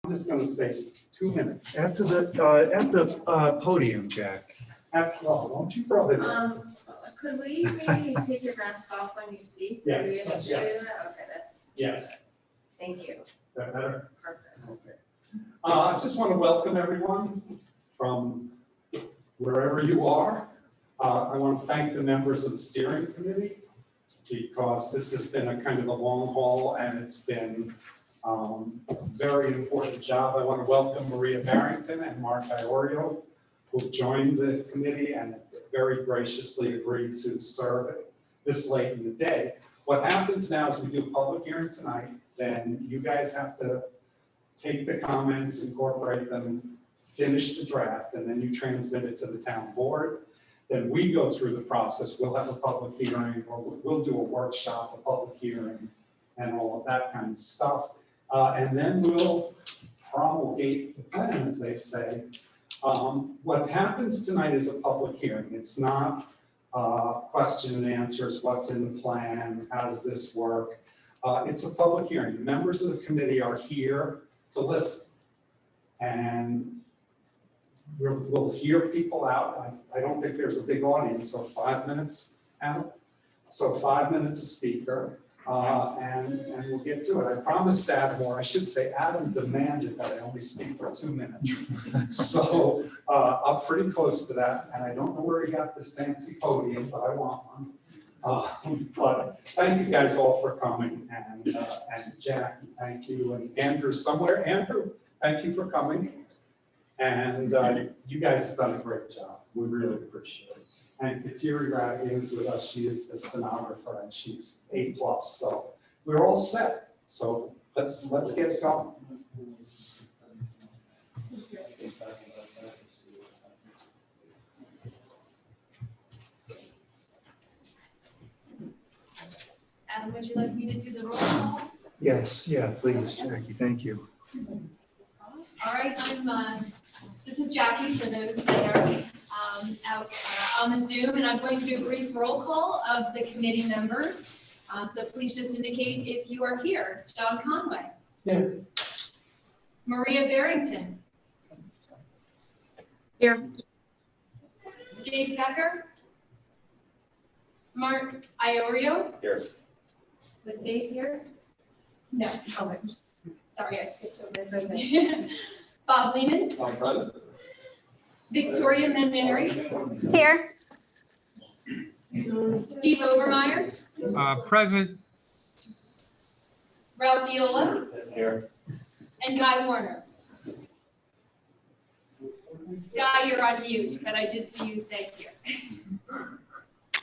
I'm just going to say 2 minutes. At the podium, Jack. After all, won't you, brother? Could we maybe take your mask off when you speak? Yes, Maybe I should yes. do that? Okay, that's, Yes. thank you. Is that better? Perfect. Okay. I just want to welcome everyone from wherever you are. I want to thank the members of the steering committee because this has been a kind of a long haul and it's been a very important job. I want to welcome Maria Barrington and Mark Iorio, who joined the committee and very graciously agreed to serve this late in the day. What happens now is we do a public hearing tonight, then you guys have to take the comments, incorporate them, finish the draft, and then you transmit it to the town board. Then we go through the process. We'll have a public hearing, or we'll do a workshop, a public hearing, and all of that kind of stuff. And then we'll promulgate the plan, as they say. What happens tonight is a public hearing. It's not question and answers, what's in the plan, how does this work? It's a public hearing. Members of the committee are here to listen. And we'll hear people out. I don't think there's a big audience, so 5 minutes out. So 5 minutes a speaker, and we'll get to it. I promised Adam, or I should say Adam demanded that I only speak for 2 minutes. So I'm pretty close to that, and I don't know where he got this fancy podium, but I want one. But thank you guys all for coming, and Jack, thank you, and Andrew somewhere. Andrew, thank you for coming. And you guys have done a great job. We really appreciate it. And Kateri Radigan is with us. She is the stenographer and she's A+. So we're all set. So let's get it going. Adam, would you like me to do the roll call? Yes, yeah, please, Jackie, thank you. All right, this is Jackie for those that are out on the Zoom, and I'm going to do a brief roll call of the committee members. So please just indicate if you are here. John Conway. Here. Maria Barrington. Here. Dave Becker. Mark Iorio. Here. Was Dave here? No. Oh, wait. Sorry, I skipped over this. Bob Lehman. My brother. Victoria Maneri. Here. Steve Obermeyer. Present. Ralph Viola. Here. And Guy Warner. Guy, you're on mute, but I did see you say here.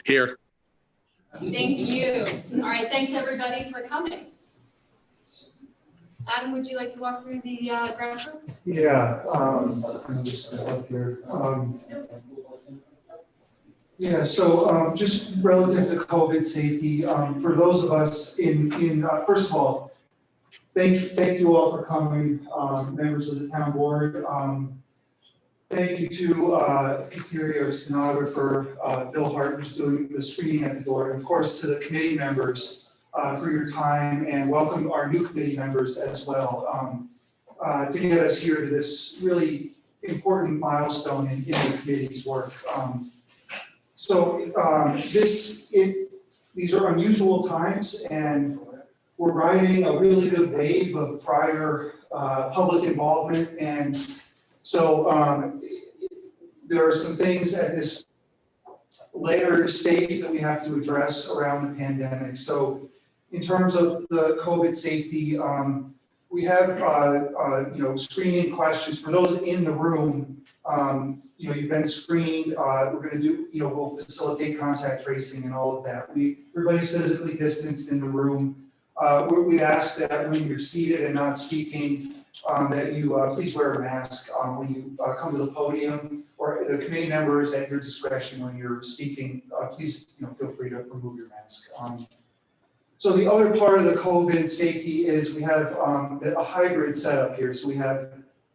Here. Thank you. All right, thanks everybody for coming. Adam, would you like to walk through the ground rules? Yeah, I'm just step up here. Yeah, so just relative to COVID safety, for those of us first of all, thank you all for coming, members of the town board. Thank you to Kateri, our stenographer, Bill Hart, who's doing the screening at the door, and of course to the committee members for your time, and welcome our new committee members as well to get us here to this really important milestone in the committee's work. These are unusual times, and we're riding a really good wave of prior public involvement, and so there are some things at this later stage that we have to address around the pandemic. So in terms of the COVID safety, we have screening questions for those in the room. You've been screened. We're going to do, we'll facilitate contact tracing and all of that. Everybody's physically distanced in the room. We ask that when you're seated and not speaking, that you please wear a mask when you come to the podium, or the committee members at your discretion when you're speaking. Please, feel free to remove your mask. So the other part of the COVID safety is we have a hybrid setup here. So we have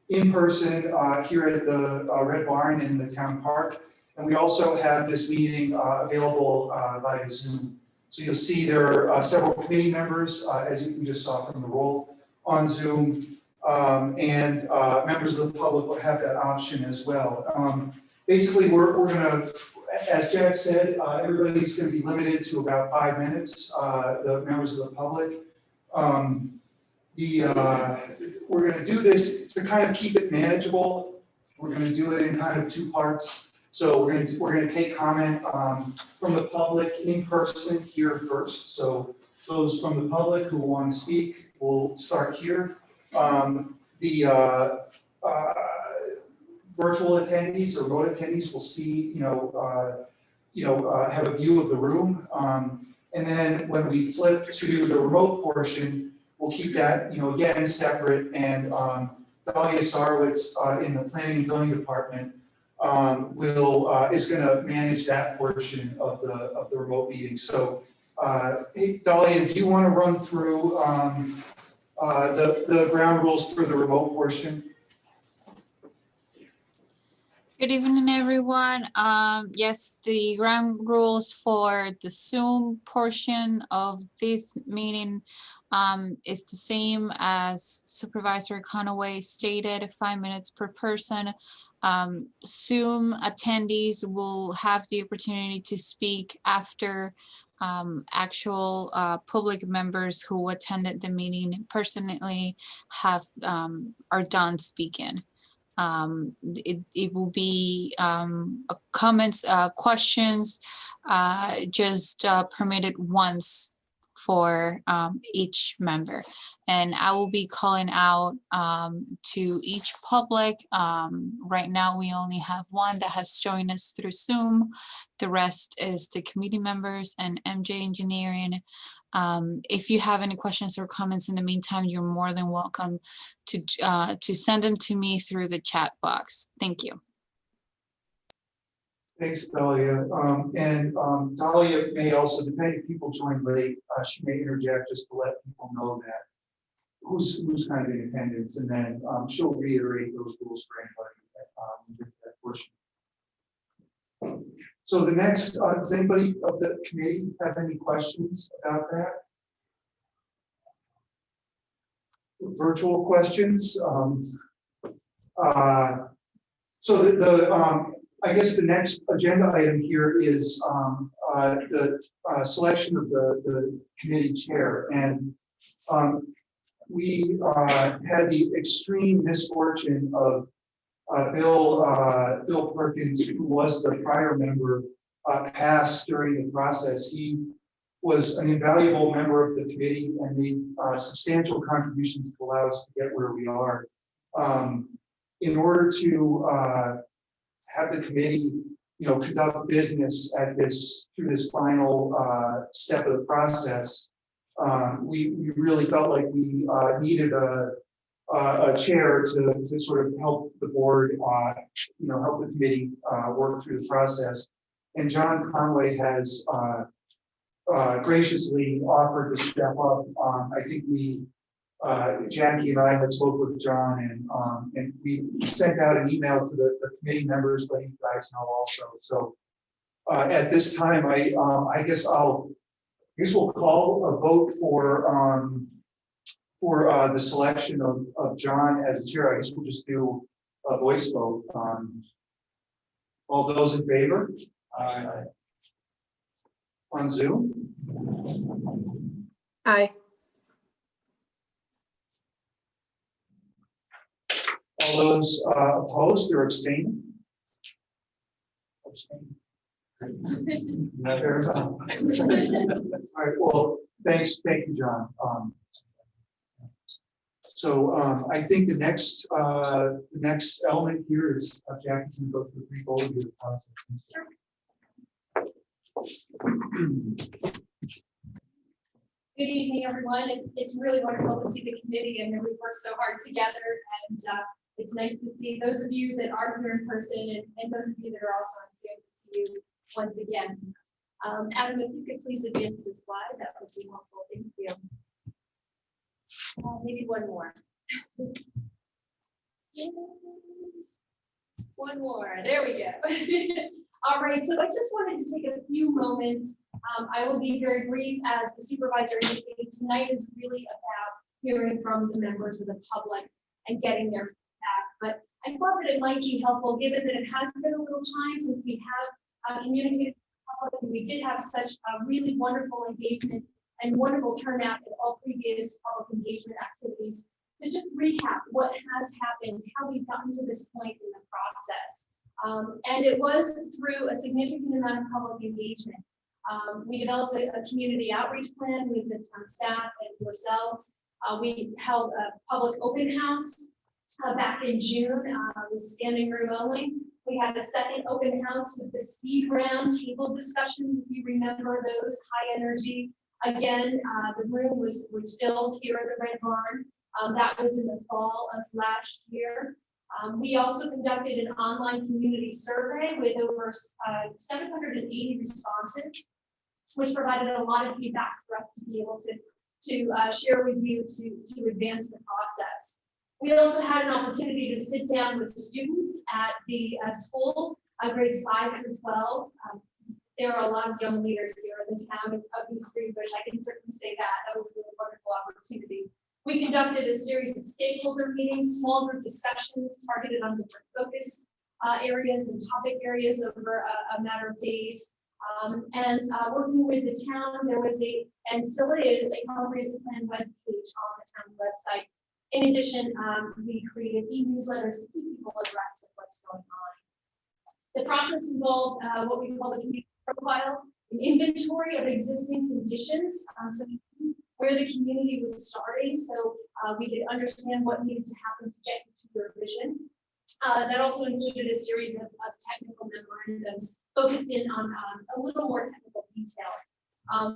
in-person here at the Red Barn in the town park, and we also have this meeting available via Zoom. So you'll see there are several committee members, as you just saw from the roll, on Zoom. And members of the public will have that option as well. Basically, we're gonna, as Jack said, everybody's gonna be limited to about 5 minutes, the members of the public. We're gonna do this to kind of keep it manageable. We're gonna do it in kind of 2 parts. So we're gonna take comment from the public in person here first. So those from the public who want to speak will start here. The virtual attendees or remote attendees will see, have a view of the room. And then when we flip to the remote portion, we'll keep that, again, separate. And Dahlia Sarwitz in the Planning and Zoning Department is going to manage that portion of the remote meeting. So, hey, Dahlia, do you want to run through the ground rules for the remote portion? Good evening, everyone. Yes, the ground rules for the Zoom portion of this meeting is the same as Supervisor Conaway stated, 5 minutes per person. Zoom attendees will have the opportunity to speak after actual public members who attended the meeting personally are done speaking. It will be comments, questions, just permitted once for each member. And I will be calling out to each public. Right now, we only have one that has joined us through Zoom. The rest is the committee members and MJ Engineering. If you have any questions or comments in the meantime, you're more than welcome to send them to me through the chat box. Thank you. Thanks, Dahlia. Dahlia may also, depending if people join late, she may interject just to let people know that who's kind of in attendance, and then she'll reiterate those rules for anybody with that portion. So the next, does anybody of the committee have any questions about that? Virtual questions. I guess the next agenda item here is the selection of the committee chair. And we had the extreme misfortune of Bill Perkins, who was the prior member, passed during the process. He was an invaluable member of the committee and made substantial contributions to allow us to get where we are. In order to have the committee, conduct business through this final step of the process, we really felt like we needed a chair to sort of help the board, help the committee work through the process. And John Conway has graciously offered to step up. I think Jackie and I had spoke with John, and we sent out an email to the committee members letting you guys know also. So at this time, I guess we'll call a vote for the selection of John as chair. I guess we'll just do a voice vote. All those in favor? Aye. On Zoom? Aye. All those opposed or abstaining? Abstaining. Fair enough. All right, well, thank you, John. I think the next element here is Jackie's going to go through a brief overview of the process. Good evening, everyone. It's really wonderful to see the committee, and we've worked so hard together. And it's nice to see those of you that are here in person, and those of you that are also on Zoom to see you once again. Adam, if you could please advance the slide, that would be helpful. Thank you. Maybe one more. One more. There we go. All right. So I just wanted to take a few moments. I will be very brief, as the supervisor indicated. Tonight is really about hearing from the members of the public. and getting their feedback. But I thought that it might be helpful, given that it has been a little time since we have communicated with the public, and we did have such a really wonderful engagement and wonderful turnout in all previous public engagement activities, to just recap what has happened, how we've gotten to this point in the process. And it was through a significant amount of public engagement. We developed a community outreach plan with the town staff and yourselves. We held a public open house back in June with standing room only. We had a second open house with the speed round table discussions, if you remember those, high energy. Again, the room was filled here at the Red Barn. That was in the fall of last year. We also conducted an online community survey with over 780 responses, which provided a lot of feedback for us to be able to share with you to advance the process. We also had an opportunity to sit down with students at the school, grades 5 through 12. There are a lot of young leaders here in the town of East Greenbush. I can certainly say that. That was a really wonderful opportunity. We conducted a series of stakeholder meetings, small group discussions targeted on different focus areas and topic areas over a matter of days. Working with the town, there was and still is, a comprehensive plan web page on the town website. In addition, we created e-newsletters to keep people abreast of what's going on. The process involved what we call the community profile, an inventory of existing conditions, so we knew where the community was starting, so we could understand what needed to happen to get to your vision. That also included a series of technical memorandums focused in on a little more technical detail.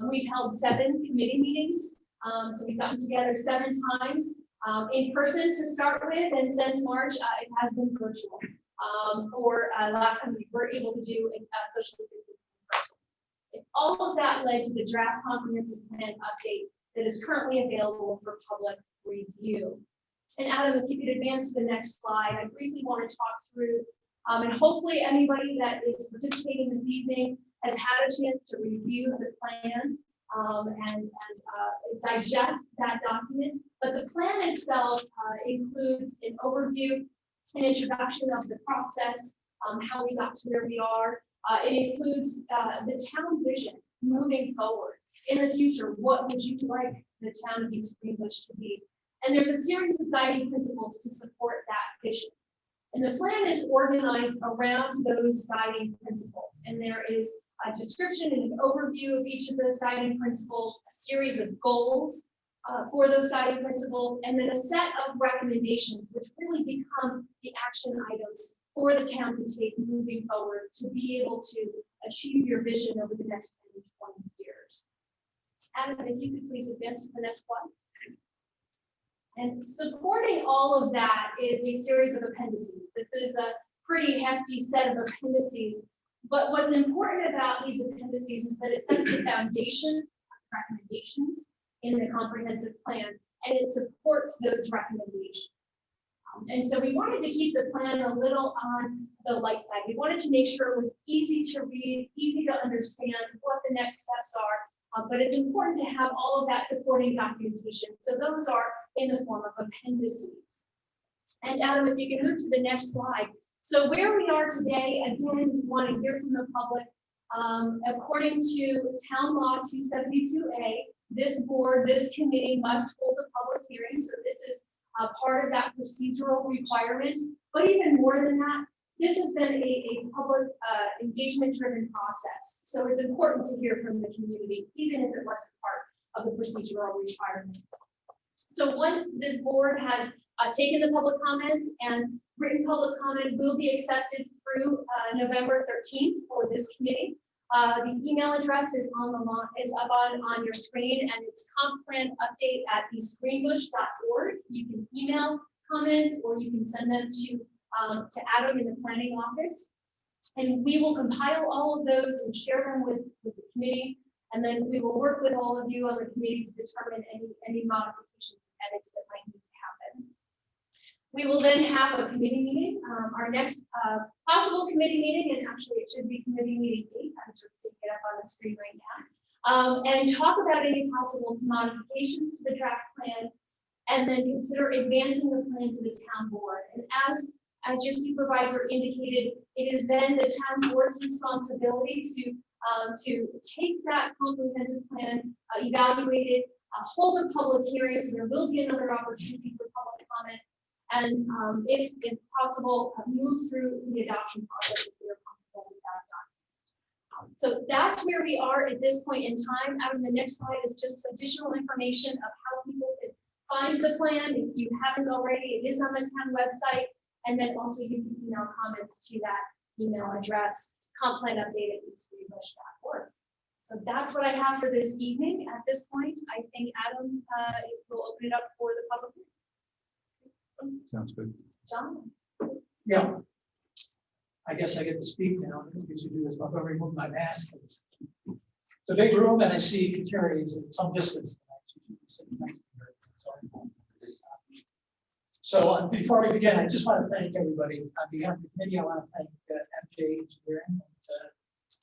We've held 7 committee meetings, so we've gotten together 7 times in person to start with, and since March it has been virtual. Last time we were able to do a social distancing in person. All of that led to the draft comprehensive plan update that is currently available for public review. And Adam, if you could advance to the next slide, I briefly want to talk through, and hopefully anybody that is participating this evening has had a chance to review the plan and digest that document. But the plan itself includes an overview, an introduction of the process, how we got to where we are. It includes the town vision moving forward. In the future, what would you like the town of East Greenbush to be? And there's a series of guiding principles to support that vision. And the plan is organized around those guiding principles. And there is a description and an overview of each of those guiding principles, a series of goals for those guiding principles, and then a set of recommendations, which really become the action items for the town to take moving forward to be able to achieve your vision over the next 10 to 20 years. Adam, if you could please advance to the next slide. And supporting all of that is a series of appendices. This is a pretty hefty set of appendices, but what's important about these appendices is that it sets the foundation of recommendations in the comprehensive plan, and it supports those recommendations. And so we wanted to keep the plan a little on the light side. We wanted to make sure it was easy to read, easy to understand what the next steps are, but it's important to have all of that supporting documentation. So those are in the form of appendices. And Adam, if you can move to the next slide. So where we are today, again, we want to hear from the public. According to Town Law 272A, this board, this committee must hold a public hearing. So this is part of that procedural requirement. But even more than that, this has been a public engagement-driven process. So it's important to hear from the community, even if it wasn't part of the procedural requirements. So once this board has taken the public comments, and written public comment will be accepted through November 13th for this committee. The email address is up on your screen, and it's compplanupdate@eastgreenbush.org. You can email comments, or you can send them to Adam in the planning office. And we will compile all of those and share them with the committee. And then we will work with all of you on the committee to determine any modifications and edits that might need to happen. We will then have a committee meeting. Our next possible committee meeting, and actually it should be committee meeting 8. I'm just seeing it up on the screen right now. And talk about any possible modifications to the draft plan, and then consider advancing the plan to the town board. And as your supervisor indicated, it is then the town board's responsibility to take that comprehensive plan, evaluate it, hold a public hearing, so there will be another opportunity for public comment, and if possible, move through the adoption process if you're comfortable with that done. So that's where we are at this point in time. Out of the next slide is just additional information of how people can find the plan. If you haven't already, it is on the town website. And then also you can email comments to that email address, complanupdate@eastgreenbush.org. So that's what I have for this evening. At this point, I think Adam will open it up for the public. Sounds good. John? Yeah. I guess I get to speak now. I don't usually do this, but I'm going to remove my mask. It's a big room and I see Kateri is at some distance. Sitting next to her. So before we begin, I just want to thank everybody. On behalf of the committee, I want to thank MJ Engineering, and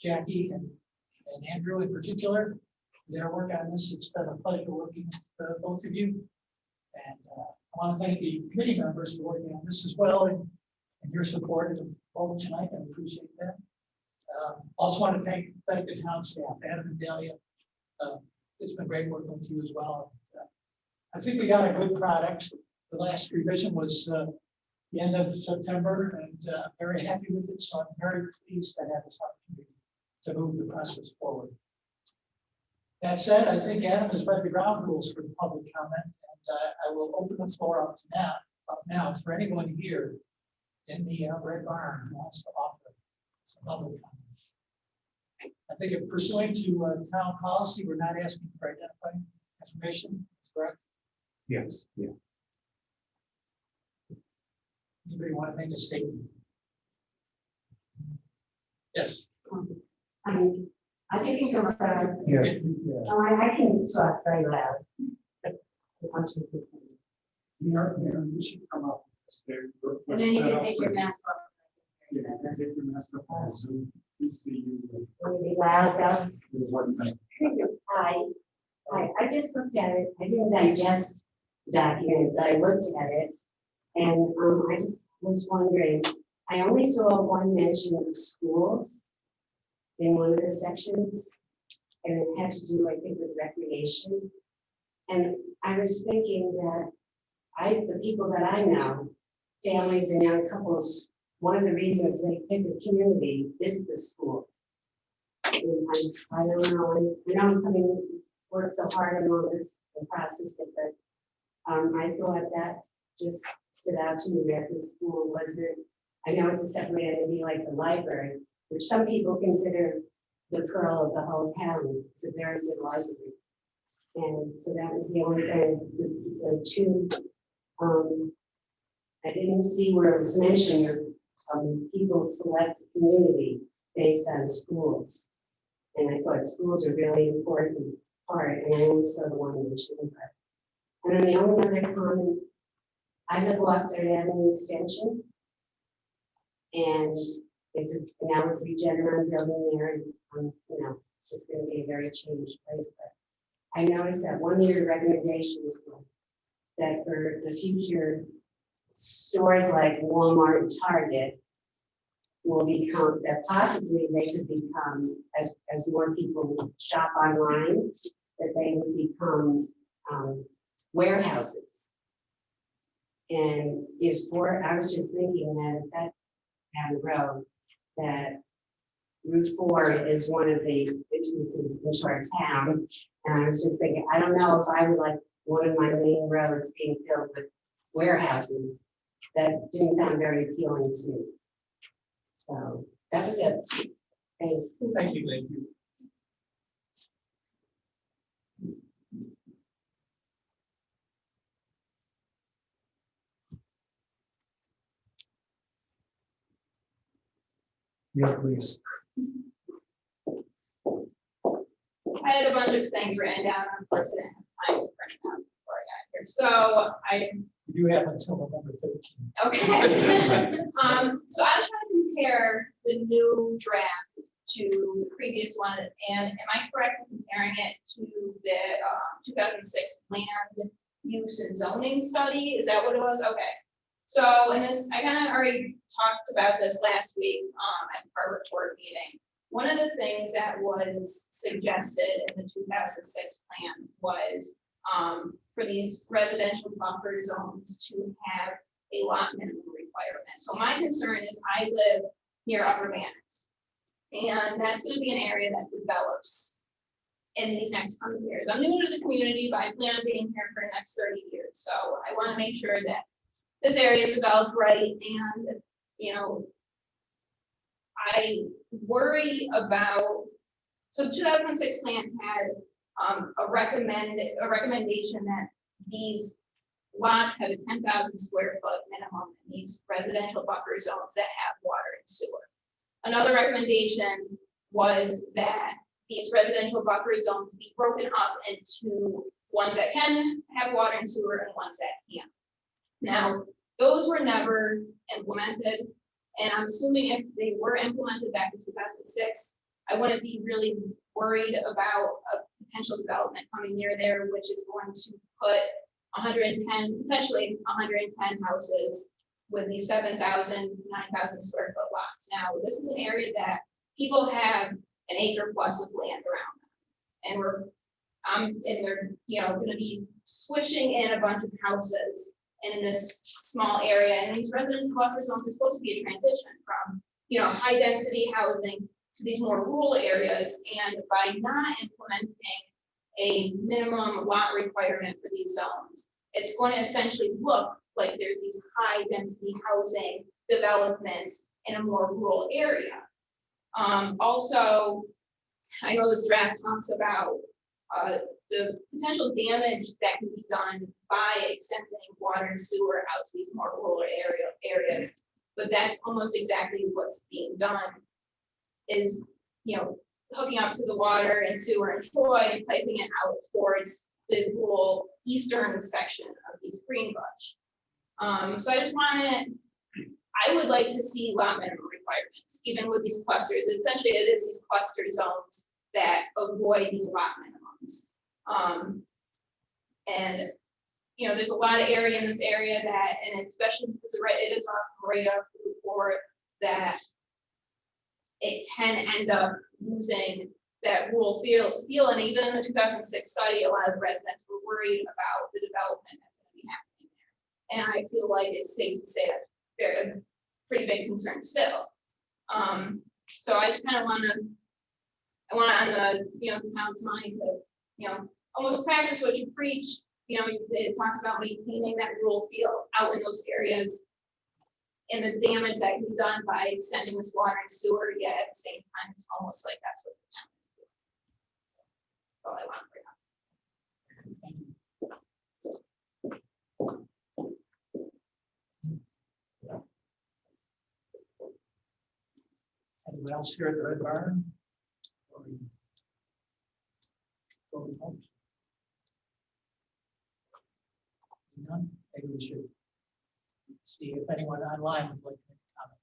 Jackie and Andrew in particular, their work on this. It's been a pleasure working with both of you. And I want to thank the committee members for working on this as well and your support of the vote tonight. I appreciate that. Also want to thank the town staff, Adam and Delia. It's been great working with you as well. I think we got a good product. The last revision was the end of September, and I'm very happy with it. So I'm very pleased to have this opportunity to move the process forward. That said, I think Adam has read the ground rules for the public comment, and I will open the floor up now for anyone here in the Red Barn who wants to offer some public comment. I think in pursuant to town policy, we're not asking for identifying information. That's correct. Yes. Yeah. Anybody want to make a statement? Yes. I just want to start. Yeah. I can talk very loud. You should come up. And then you can take your mask off. Yeah, take your mask off on Zoom. We see you. Will you be loud though? One thing. I just looked at it. I didn't digest the document, but I looked at it. And I just was wondering, I only saw one mention of the schools in one of the sections. And it had to do, I think, with recreation. And I was thinking that the people that I know, families and young couples, one of the reasons they pick a community is the school. And I don't know, I'm coming work so hard on all this, the process, but I thought that just stood out to me that the school wasn't, I know it's a separate entity like the library, which some people consider the pearl of the whole town. It's a very good library. And so that was the only thing, the two, I didn't see where it was mentioned, people select a community based on schools. And I thought schools are really important part, and I only saw the one mentioned. And then the only other comment, I live off Third Avenue Extension. And now it's regenerative building there, and it's going to be a very changed place. But I noticed that one of your recommendations was that for the future, stores like Walmart and Target will become, that possibly they could become, as more people shop online, that they would become warehouses. And I was just thinking that if that down the road, that Route 4 is one of the entrances into our town. And I was just thinking, I don't know if I would like one of my main roads being filled with warehouses. That didn't sound very appealing to me. So that was it. Thanks. Thank you, thank you. Yeah, please. I had a bunch of things written down, of course, I didn't have time to print them out before I got here. So You have until November 13th. okay. So I was trying to compare the new draft to the previous one, and am I correct in comparing it to the 2006 land use and zoning study, is that what it was? Okay. So, and this, I kind of already talked about this last week, at our report meeting. One of the things that was suggested in the 2006 plan was, for these residential buffer zones to have a lot minimum requirement. So my concern is I live near Upper Mannix. And that's gonna be an area that develops in these next coming years. I'm new to the community, but I plan on being here for the next 30 years. So I wanna make sure that this area is developed right, and, you know, I worry about, so the 2006 plan had a recommendation that these lots have a 10,000 square foot minimum in these residential buffer zones that have water and sewer. Another recommendation was that these residential buffer zones be broken up into ones that can have water and sewer and ones that can't. Now, those were never implemented, and I'm assuming if they were implemented back in 2006, I wouldn't be really worried about a potential development coming near there, which is going to put 110, potentially 110 houses with these 7,000 to 9,000 square foot lots. Now, this is an area that people have an acre plus of land around them. And they're, you know, gonna be switching in a bunch of houses in this small area. And these residential buffer zones are supposed to be a transition from, you know, high density housing to these more rural areas. And by not implementing a minimum lot requirement for these zones, it's going to essentially look like there's these high density housing developments in a more rural area. Also, I know this draft talks about the potential damage that can be done by extending water and sewer out to these more rural areas, but that's almost exactly what's being done, is, you know, hooking up to the water and sewer in Troy and piping it out towards the rural eastern section of East Greenbush. So I just wanted, I would like to see lot minimum requirements, even with these clusters. Essentially, it is these cluster zones that avoid these lot minimums. And, you know, there's a lot of area in this area that, and especially because it is on radar report, that it can end up losing that rural feel. And even in the 2006 study, a lot of residents were worried about the development that's going to be happening there. And I feel like it's safe to say that's a pretty big concern still. So I just kind of want on the, you know, the town's mind to, you know, almost practice what you preach. You know, it talks about maintaining that rural feel out in those areas, and the damage that can be done by extending this water and sewer, yet at the same time, it's almost like that's what the town is doing. That's all I want to bring up. Anyone else here at the Red Barn? None? Maybe we should see if anyone online would like to make a comment.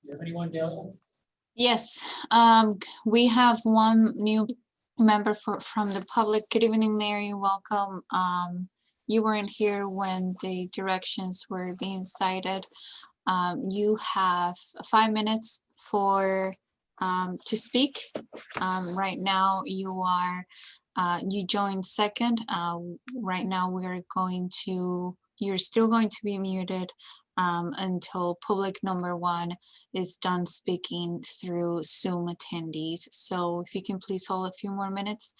Do you have anyone, Dale? Yes, we have one new member from the public. Good evening, Mary, welcome. You weren't here when the directions were being cited. You have 5 minutes for to speak. Right now you are you joined second. Right now you're still going to be muted until public number 1 is done speaking through Zoom attendees. So if you can please hold a few more minutes,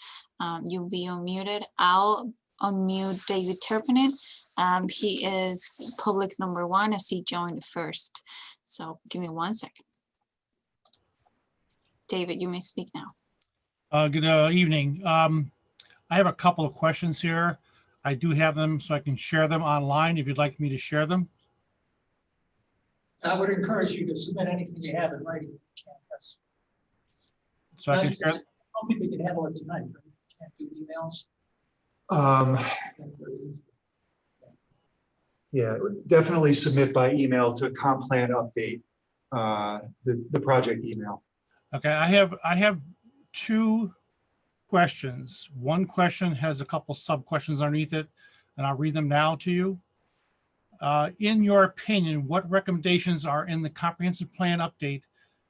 you'll be unmuted. I'll unmute David Turpinin. He is public number 1 as he joined first. So give me 1 second. David, you may speak now. Good evening. I have a couple of questions here. I do have them so I can share them online if you'd like me to share them. I would encourage you to submit anything you have in writing. So I can share. I don't think we can handle it tonight. Right? Can't do emails. Yeah, definitely submit by email to Complan Update, the project email. Okay, I have two questions. One question has a couple sub-questions underneath it, and I'll read them now to you. In your opinion, what recommendations are in the comprehensive plan update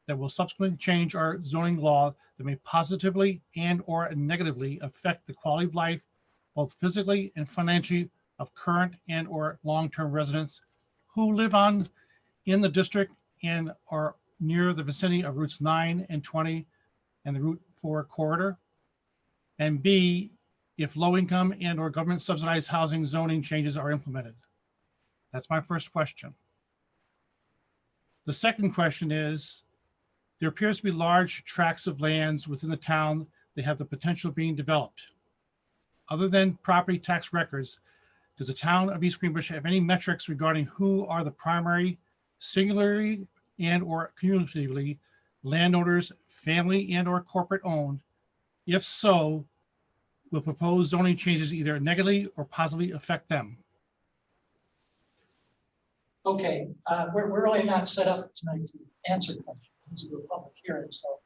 that will subsequently change our zoning law that may positively and or negatively affect the quality of life, both physically and financially, of current and or long-term residents who live in the district and are near the vicinity of routes 9 and 20 and the Route 4 corridor? And B, if low-income and or government subsidized housing zoning changes are implemented? That's my first question. The second question is, there appears to be large tracts of lands within the town that have the potential of being developed. Other than property tax records, does the town of East Greenbush have any metrics regarding who are the primary, singularly and or cumulatively landowners, family and or corporate owned? If so, will proposed zoning changes either negatively or positively affect them? Okay, we're really not set up tonight to answer questions. This is a public hearing, so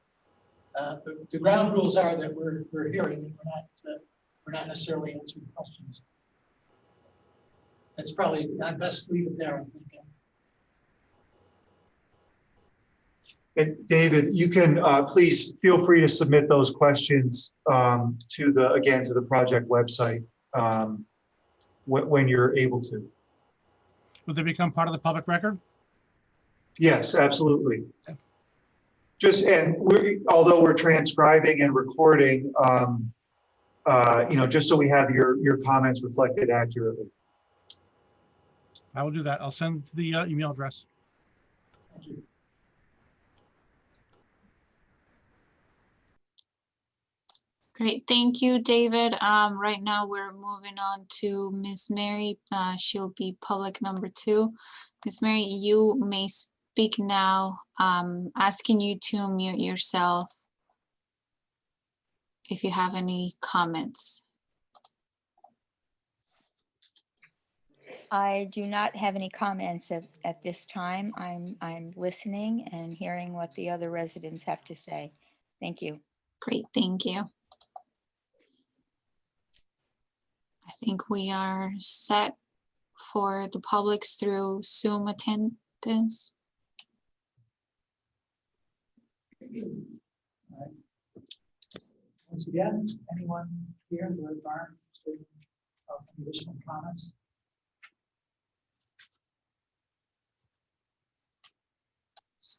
the ground rules are that we're hearing, and we're not necessarily answering questions. That's probably, I'd best leave it there, I'm thinking. And David, you can please feel free to submit those questions to the project website when you're able to. Would they become part of the public record? Yes, absolutely. Although we're transcribing and recording, just so we have your comments reflected accurately. I will do that. I'll send the email address. Thank you. Great, thank you, David. Right now we're moving on to Ms. Mary. She'll be public number 2. Ms. Mary, you may speak now. Asking you to mute yourself if you have any comments. I do not have any comments at this time. I'm listening and hearing what the other residents have to say. Thank you. Great, thank you. I think we are set for the publics through Zoom attendance. Once again, anyone here who are any additional comments?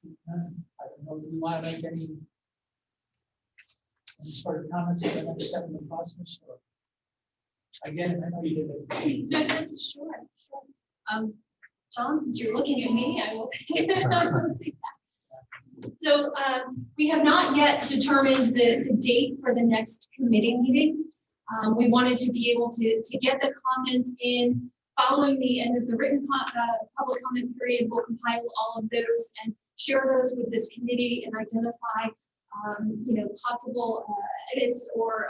I don't know, do you want to make any sort of comments at the next step in the process? Or again, I know you did it. Sure. John, since you're looking at me, I will take that. So we have not yet determined the date for the next committee meeting. We wanted to be able to get the comments in following the end of the written public comment period. We'll compile all of those and share those with this committee and identify possible edits or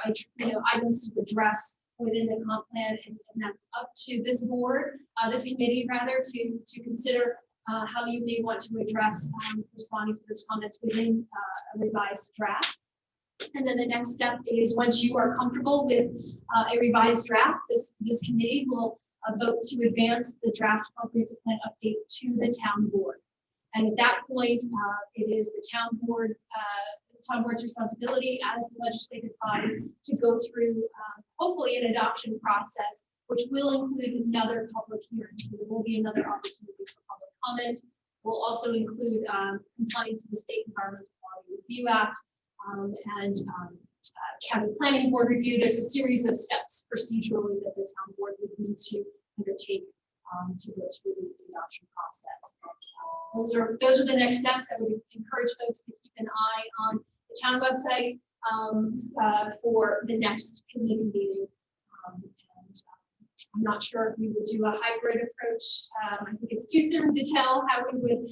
items to address within the comp plan, and that's up to this board, this committee rather, to consider how you may want to address responding to those comments within a revised draft. And then the next step is, once you are comfortable with a revised draft, this committee will vote to advance the draft comprehensive plan update to the town board. And at that point, it is the town board's responsibility as the legislative body to go through hopefully an adoption process, which will include another public hearing. So there will be another opportunity for public comment. Will also include compliance with the State Environmental Quality Review Act and county planning board review. There's a series of steps procedurally that the town board would need to undertake to go through the adoption process. Those are the next steps. I would encourage folks to keep an eye on the town website for the next committee meeting. I'm not sure if we would do a hybrid approach. I think it's too soon to tell how we would,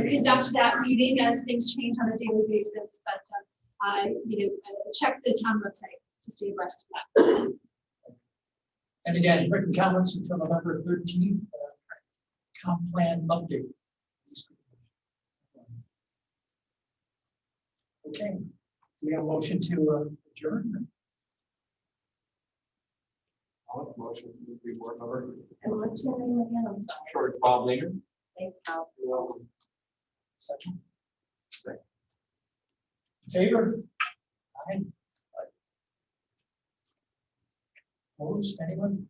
conduct that meeting as things change on a daily basis. But check the town website to stay abreast of that. And again, written comments until November 13th. Comp plan update. Okay, we have a motion to adjourned. Motion to be board member. And what's your name again? I'm sorry. Sure, it's Bob Langer. Thanks, Al. You're welcome. Second. Favor? Aye. Opposed, anyone?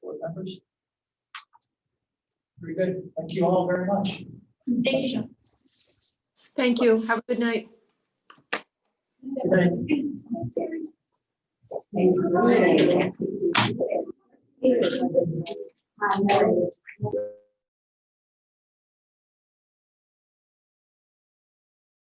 Board members? Very good. Thank you all very much. Thank you. Thank you. Have a good night. Good night. Thanks for coming.